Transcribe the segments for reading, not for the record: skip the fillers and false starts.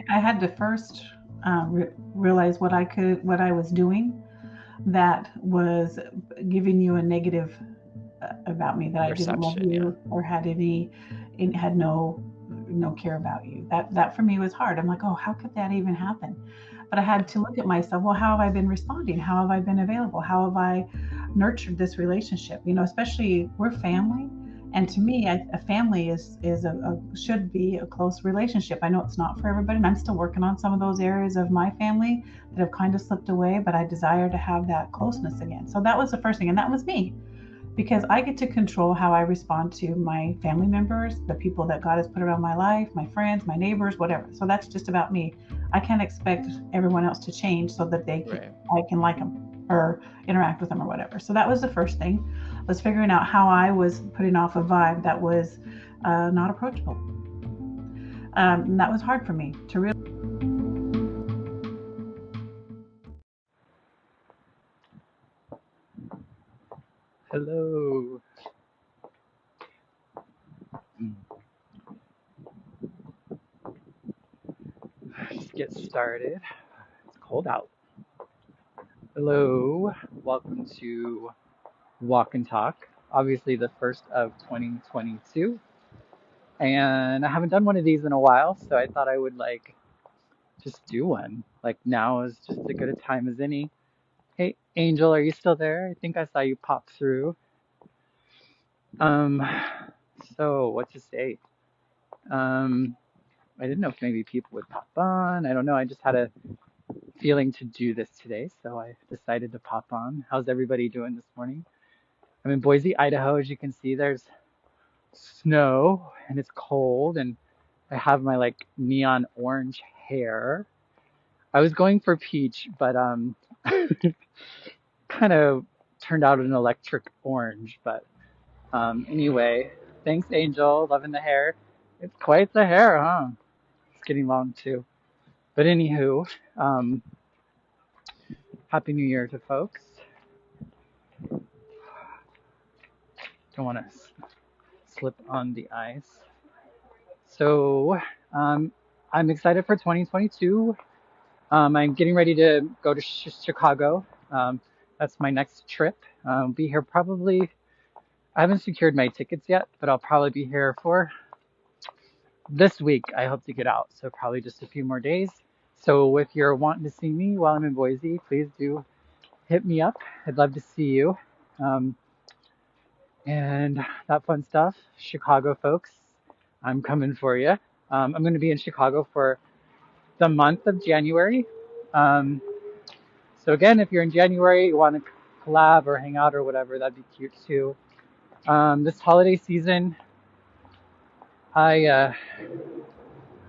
I had to first realize what I was doing that was giving you a negative about me, that I didn't love Perception, yeah. you or had any, had no care about you. That for me was hard. I'm like, oh, how could that even happen? But I Yeah. had to look at myself. Well, how have I been responding? How have I been available? How have I nurtured this relationship? Especially we're family, and to me, a family is a should be a close relationship. I know it's not for everybody, and I'm still working on some of those areas of my family that have kind of slipped away. But I desire to have that closeness again. So that was the first thing, and that was me, because I get to control how I respond to my family members, the people that God has put around my life, my friends, my neighbors, whatever. So that's just about me. I can't expect everyone else to change so that Right. I can like them or interact with them or whatever. So that was the first thing, was figuring out how I was putting off a vibe that was not approachable. And that was hard for me to realize. Hello. Mm. Just get started. It's cold out. Hello. Welcome to Walk and Talk. Obviously, the first of 2022. And I haven't done one of these in a while, so I thought I would just do one. Like now is just as good a time as any. Hey, Angel, are you still there? I think I saw you pop through. Um, so what to say? Um, I didn't know if maybe people would pop on. I don't know. I just had a feeling to do this today, so I decided to pop on. How's everybody doing this morning? I'm in Boise, Idaho. As you can see, there's snow and it's cold, and I have my neon orange hair. I was going for peach, but kind of turned out an electric orange. But anyway, thanks, Angel. Loving the hair. It's quite the hair, huh? It's getting long too. But anywho, um, Happy New Year to folks. Don't want to slip on the ice. So um, I'm excited for 2022. I'm getting ready to go to Chicago. That's my next trip. Be here probably. I haven't secured my tickets yet, but I'll probably be here for this week. I hope to get out, so probably just a few more days. So if you're wanting to see me while I'm in Boise, please do hit me up. I'd love to see you. Um, and that fun stuff. Chicago folks, I'm coming for you. I'm going to be in Chicago for the month of January. Um, so again, if you're in January, you want to collab or hang out or whatever, that'd be cute too. This holiday season, I uh,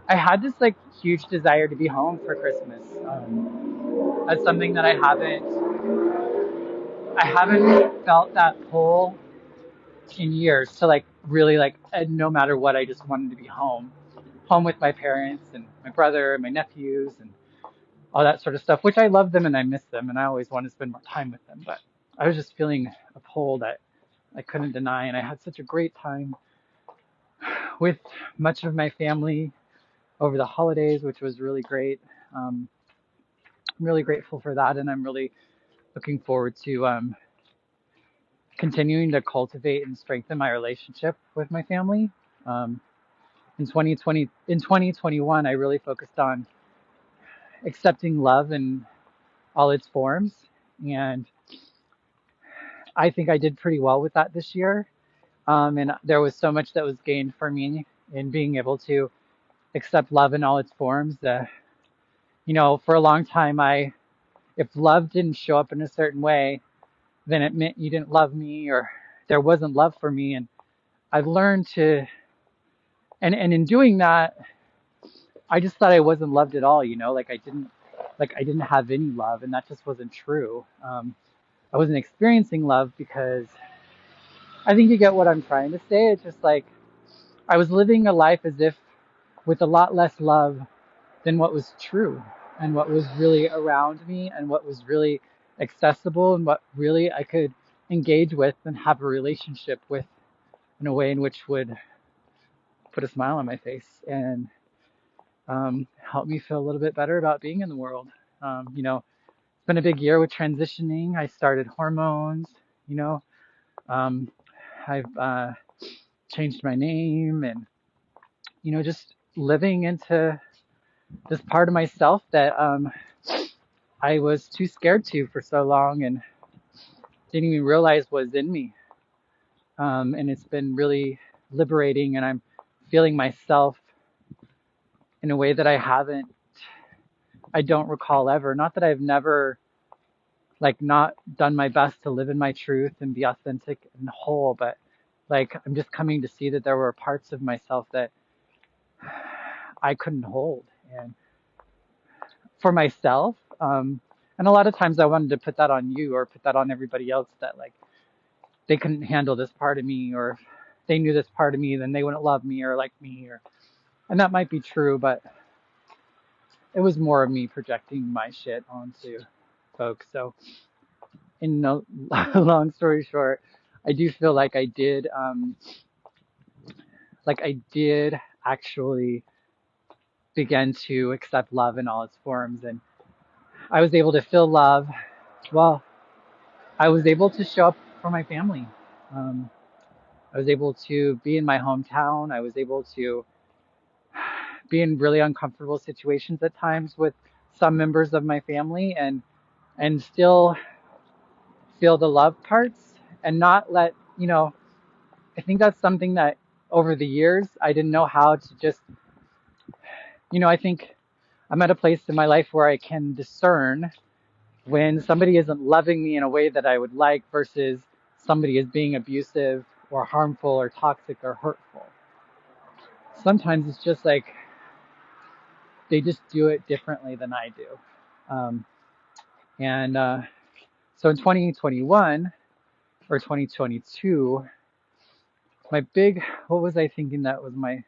I had this huge desire to be home for Christmas. That's something that I haven't felt that pull in years to really no matter what, I just wanted to be home with my parents and my brother and my nephews and all that sort of stuff, which I love them and I miss them and I always want to spend more time with them. But I was just feeling a pull that I couldn't deny, and I had such a great time with much of my family over the holidays, which was really great. Um, I'm really grateful for that, and I'm really looking forward to continuing to cultivate and strengthen my relationship with my family. Um, in 2021, I really focused on accepting love in all its forms, and I think I did pretty well with that this year. And there was so much that was gained for me in being able to accept love in all its forms. For a long time, if love didn't show up in a certain way, then it meant you didn't love me or there wasn't love for me. And I've learned to, and in doing that, I just thought I wasn't loved at all. I didn't have any love, and that just wasn't true. I wasn't experiencing love because I think you get what I'm trying to say. It's just I was living a life as if with a lot less love than what was true and what was really around me and what was really accessible and what really I could engage with and have a relationship with in a way in which would put a smile on my face. And helped me feel a little bit better about being in the world. It's been a big year with transitioning. I started hormones, you know, um, I've changed my name and, just living into this part of myself that I was too scared to for so long and didn't even realize was in me. And it's been really liberating, and I'm feeling myself in a way that I don't recall ever. Not that I've never, like, not done my best to live in my truth and be authentic and whole, but like, I'm just coming to see that there were parts of myself that I couldn't hold. And for myself, and a lot of times I wanted to put that on you or put that on everybody else, that like they couldn't handle this part of me, or if they knew this part of me, then they wouldn't love me or like me, and that might be true, but it was more of me projecting my shit onto folks. So, in no long story short, I do feel like I did actually begin to accept love in all its forms, and I was able to feel love. Well, I was able to show up for my family. Um, I was able to be in my hometown. I was able to be in really uncomfortable situations at times with some members of my family, and still feel the love parts and not let, I think that's something that over the years I didn't know how to just, I think I'm at a place in my life where I can discern when somebody isn't loving me in a way that I would like versus somebody is being abusive or harmful or toxic or hurtful. Sometimes it's just like they just do it differently than I do. Um, and So in 2021 or 2022, what was I thinking that was my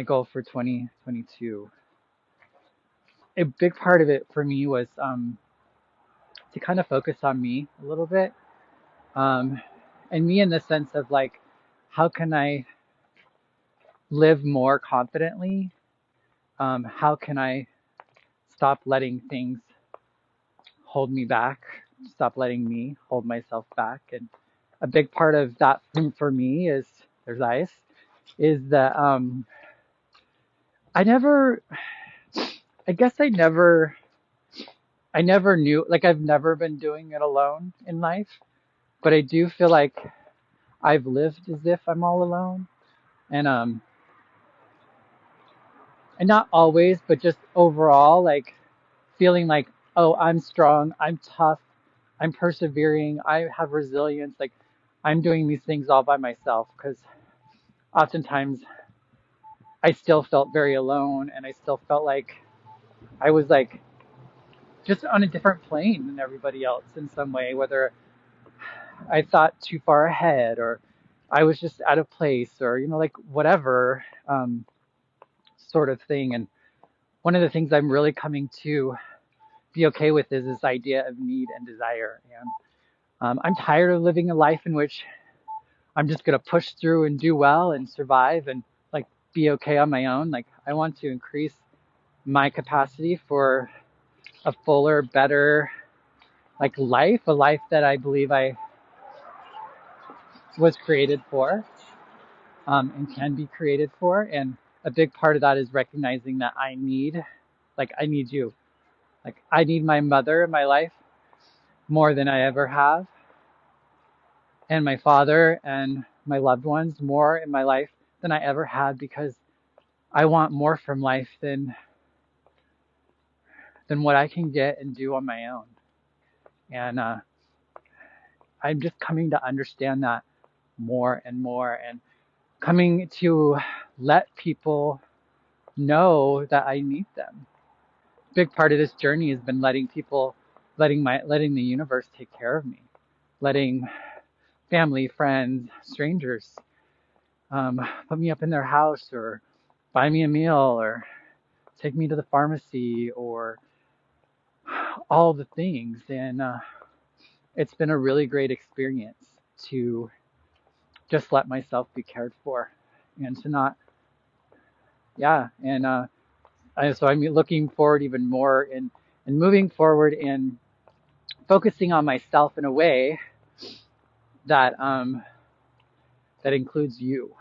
goal for 2022? A big part of it for me was to kind of focus on me a little bit. Um, and me in the sense of like, how can I live more confidently? How can I stop letting things hold me back? Stop letting me hold myself back? And a big part of that for me is, there's ice, is that I never, I guess I never knew, like I've never been doing it alone in life, but I do feel like I've lived as if I'm all alone. And and not always, but just overall, like feeling like, oh, I'm strong, I'm tough, I'm persevering, I have resilience, like I'm doing these things all by myself, because oftentimes I still felt very alone, and I still felt like I was like just on a different plane than everybody else in some way, whether I thought too far ahead or I was just out of place, or, like whatever sort of thing. And one of the things I'm really coming to be okay with is this idea of need and desire. And I'm tired of living a life in which I'm just going to push through and do well and survive and like be okay on my own. Like I want to increase my capacity for a fuller, better like life, a life that I believe I was created for, and can be created for. And a big part of that is recognizing that I need you. Like I need my mother in my life more than I ever have, and my father and my loved ones more in my life than I ever had, because I want more from life than what I can get and do on my own. And I'm just coming to understand that more and more, and coming to let people know that I need them. Big part of this journey has been letting the universe take care of me, letting family, friends, strangers put me up in their house, or buy me a meal, or take me to the pharmacy, or all the things. And it's been a really great experience to just let myself be cared for, and to not, yeah. And So I'm looking forward even more and moving forward and focusing on myself in a way that that includes you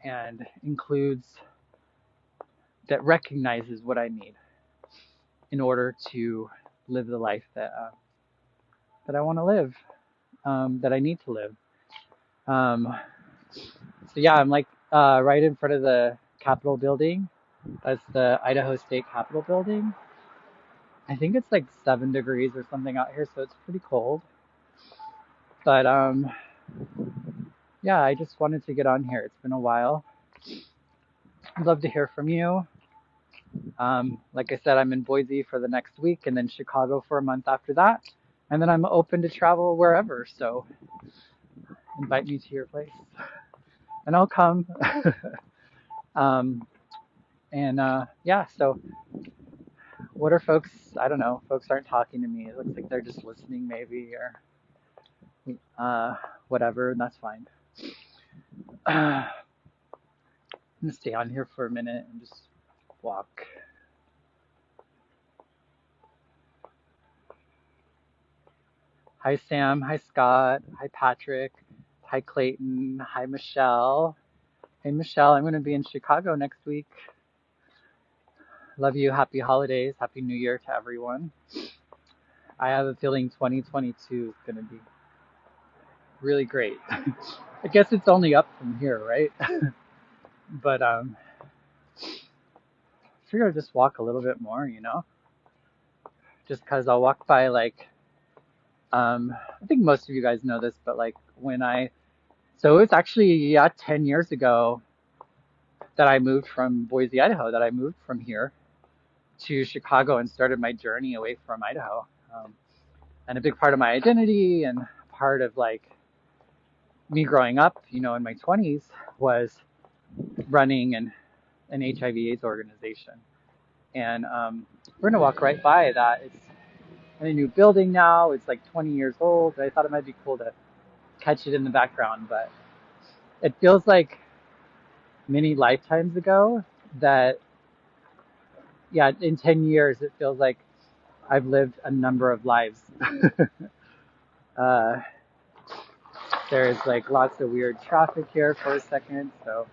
and includes that recognizes what I need in order to live the life that I want to live, that I need to live. Um, so yeah, I'm like right in front of the Capitol building. That's the Idaho State Capitol building. I think it's like 7 degrees or something out here, so it's pretty cold. But yeah, I just wanted to get on here. It's been a while. I'd love to hear from you. Like I said, I'm in Boise for the next week and then Chicago for a month after that. And then I'm open to travel wherever. So invite me to your place and I'll come. um, yeah, so what are folks? I don't know. Folks aren't talking to me. It looks like they're just listening maybe or whatever. And that's fine. I'm going to stay on here for a minute and just walk. Hi, Sam. Hi, Scott. Hi, Patrick. Hi, Clayton. Hi, Michelle. Hey, Michelle, I'm going to be in Chicago next week. Love you. Happy holidays. Happy New Year to everyone. I have a feeling 2022 is going to be really great. I guess it's only up from here, right? But I figure I'll just walk a little bit more, you know? Just because I'll walk by like, I think most of you guys know this, but like so it's actually, yeah, 10 years ago that I moved from Boise, Idaho, that I moved from here to Chicago and started my journey away from Idaho. And a big part of my identity and part of like me growing up, you know, in my 20s was running an HIV/AIDS organization. And we're gonna walk right by that. It's in a new building now. It's like 20 years old. I thought it might be cool to catch it in the background, but it feels like many lifetimes ago that, yeah, in 10 years, it feels like I've lived a number of lives. uh, there's like lots of weird traffic here for a second, so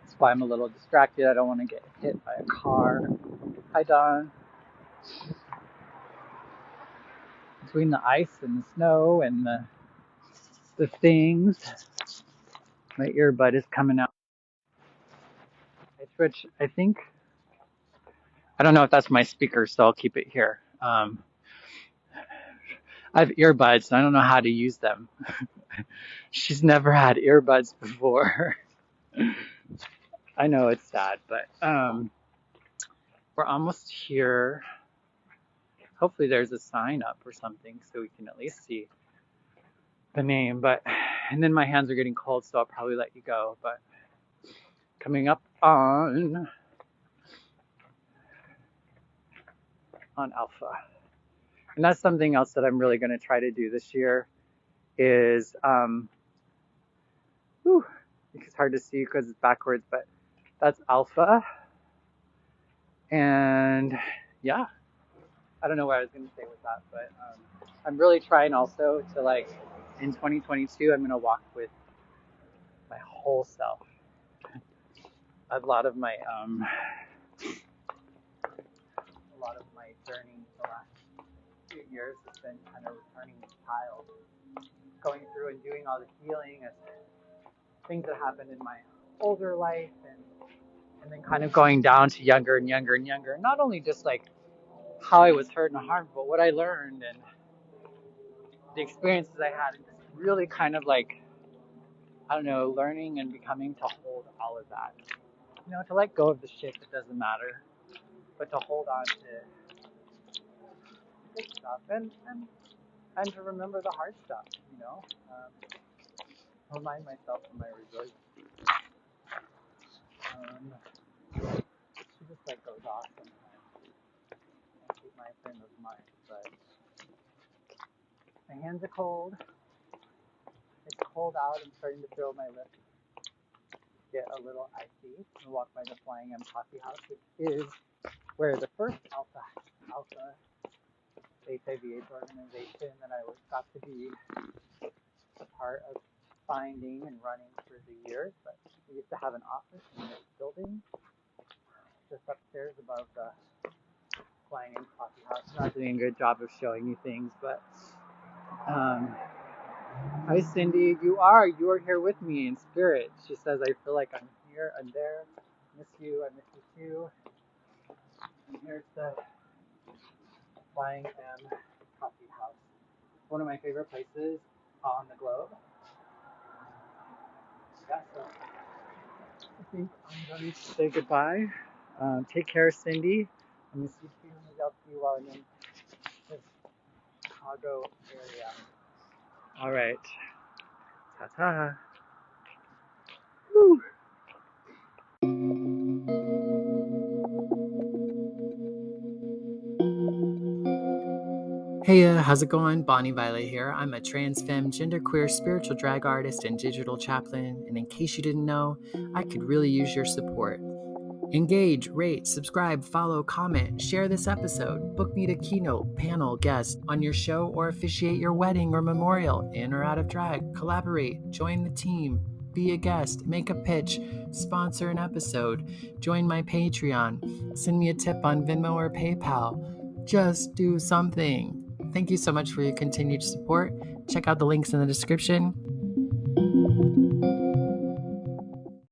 that's why I'm a little distracted. I don't want to get hit by a car. Hi, Don. Between the ice and the snow and the things, my earbud is coming out. I think, I don't know if that's my speaker, so I'll keep it here. I have earbuds, and I don't know how to use them. She's never had earbuds before. I know it's sad, but we're almost here. Hopefully there's a sign up or something so we can at least see the name. And then my hands are getting cold, so I'll probably let you go. But coming up on Alpha. And that's something else that I'm really going to try to do this year is, it's hard to see because it's backwards, but that's Alpha. And yeah, I don't know what I was going to say with that, but I'm really trying also to like, in 2022, I'm going to walk with my whole self. A lot of my journey the last few years has been kind of returning to child, going through and doing all the healing and things that happened in my older life, and then kind of going down to younger and younger and younger. Not only just like how I was hurt and harmed, but what I learned and the experiences I had, and just really kind of like, I don't know, learning and becoming to hold all of that. You know, to let go of the shit that doesn't matter, but to hold on to good stuff and to remember the hard stuff, you know. Remind myself of my resilience. She just like goes off sometimes. I keep my frame of mind, but my hands are cold. It's cold out. I'm starting to feel my lips get a little icy and walk by the Flying M Coffee House, which is where the first Alpha HIV/AIDS organization that I got to be a part of finding and running for the years. But we used to have an office in this building just upstairs above the Flying M Coffee House. Not doing a good job of showing you things, but hi Cindy, you are here with me in spirit. She says, I feel like I'm here, I'm there. I miss you too. And here's the Flying M Coffee House. One of my favorite places on the globe. Yeah, so I think I'm going to say goodbye. Take care, Cindy. I miss you too. Maybe I'll see you while I'm in the Chicago area. All right. Ta-ta. Woo. Hey, how's it going? Bonnie Violet here. I'm a trans femme, genderqueer, spiritual drag artist, and digital chaplain. And in case you didn't know, I could really use your support. Engage, rate, subscribe, follow, comment, share this episode, book me to keynote, panel, guest on your show, or officiate your wedding or memorial, in or out of drag, collaborate, join the team, be a guest, make a pitch, sponsor an episode, join my Patreon, send me a tip on Venmo or PayPal. Just do something. Thank you so much for your continued support. Check out the links in the description.